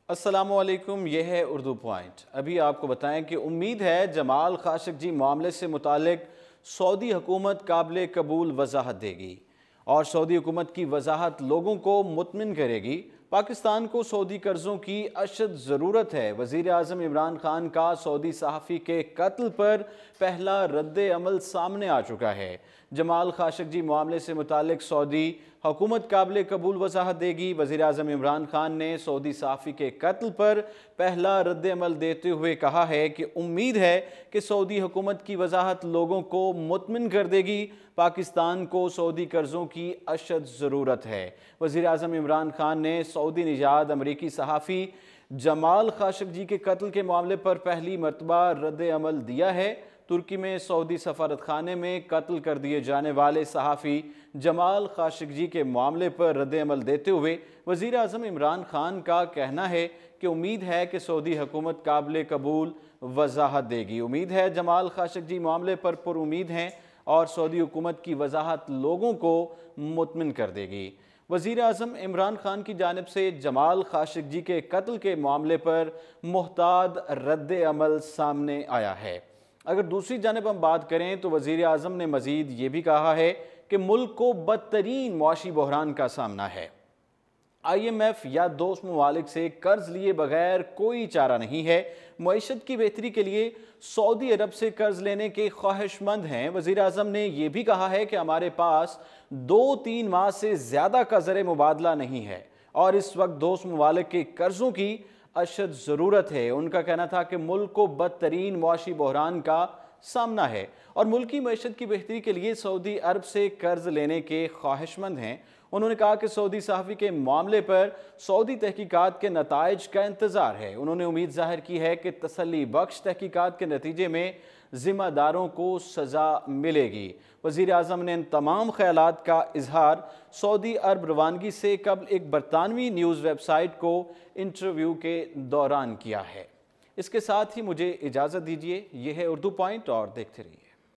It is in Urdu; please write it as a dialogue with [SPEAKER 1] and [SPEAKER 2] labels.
[SPEAKER 1] السلام علیکم، یہ ہے اردو پوائنٹ۔ ابھی آپ کو بتائیں کہ امید ہے جمال خاشقجی معاملے سے متعلق سعودی حکومت قابل قبول وضاحت دے گی اور سعودی حکومت کی وضاحت لوگوں کو مطمئن کرے گی۔ پاکستان کو سعودی قرضوں کی اشد ضرورت ہے۔ وزیر اعظم عمران خان کا سعودی صحافی کے قتل پر پہلا رد عمل سامنے آ چکا ہے۔ جمال خاشقجی معاملے سے متعلق سعودی حکومت قابل قبول وضاحت دے گی۔ وزیر اعظم عمران خان نے سعودی صحافی کے قتل پر پہلا رد عمل دیتے ہوئے کہا ہے کہ امید ہے کہ سعودی حکومت کی وضاحت لوگوں کو مطمئن کر دے گی۔ پاکستان کو سعودی قرضوں کی اشد ضرورت ہے۔ وزیر اعظم عمران خان نے سعودی نژاد امریکی صحافی جمال خاشقجی کے قتل کے معاملے پر پہلی مرتبہ رد عمل دیا ہے۔ ترکی میں سعودی سفارت خانے میں قتل کر دیے جانے والے صحافی جمال خاشقجی کے معاملے پر رد عمل دیتے ہوئے وزیر اعظم عمران خان کا کہنا ہے کہ امید ہے کہ سعودی حکومت قابل قبول وضاحت دے گی۔ امید ہے جمال خاشقجی معاملے پر امید ہیں اور سعودی حکومت کی وضاحت لوگوں کو مطمئن کر دے گی۔ وزیر اعظم عمران خان کی جانب سے جمال خاشقجی کے قتل کے معاملے پر محتاط رد عمل سامنے آیا ہے۔ اگر دوسری جانب ہم بات کریں تو وزیر اعظم نے مزید یہ بھی کہا ہے کہ ملک کو بدترین معاشی بحران کا سامنا ہے۔ آئی ایم ایف یا دوست ممالک سے قرض لیے بغیر کوئی چارہ نہیں ہے۔ معیشت کی بہتری کے لیے سعودی عرب سے قرض لینے کے خواہش مند ہیں۔ وزیر اعظم نے یہ بھی کہا ہے کہ ہمارے پاس 2-3 ماہ سے زیادہ کا زر مبادلہ نہیں ہے اور اس وقت دوست ممالک کے قرضوں کی اشد ضرورت ہے۔ ان کا کہنا تھا کہ ملک کو بدترین معاشی بحران کا سامنا ہے اور ملکی معیشت کی بہتری کے لیے سعودی عرب سے قرض لینے کے خواہش مند ہیں۔ انہوں نے کہا کہ سعودی صحافی کے معاملے پر سعودی تحقیقات کے نتائج کا انتظار ہے۔ انہوں نے امید ظاہر کی ہے کہ تسلی بخش تحقیقات کے نتیجے میں ذمہ داروں کو سزا ملے گی۔ وزیر اعظم نے ان تمام خیالات کا اظہار سعودی عرب روانگی سے قبل ایک برطانوی نیوز ویب سائٹ کو انٹرویو کے دوران کیا ہے۔ اس کے ساتھ ہی مجھے اجازت دیجیے۔ یہ ہے اردو پوائنٹ اور دیکھتے رہیے۔